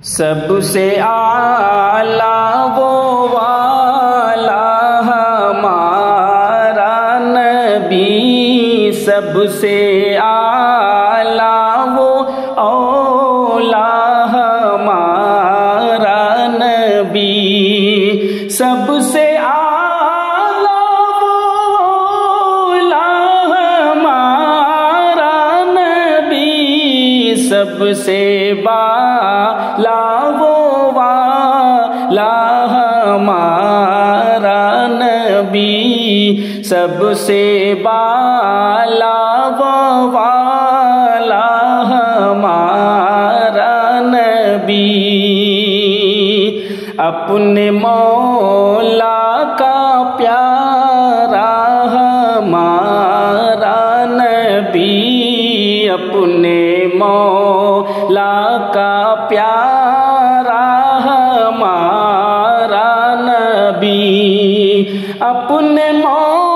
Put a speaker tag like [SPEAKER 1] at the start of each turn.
[SPEAKER 1] سب سے اعلیٰ وہ والا ہمارا نبی، سب سے اعلیٰ وہ اولا ہمارا نبی، سب سے اعلیٰ وہ اولا ہمارا نبی، سب سے بالا وہ والا ہمارا نبی، سب سے بالا وہ والا ہمارا نبی، اپنے مولا کا پیارا ہمارا نبی، اپنے مولا کا پیارا ہمارا نبی، اپنے مولا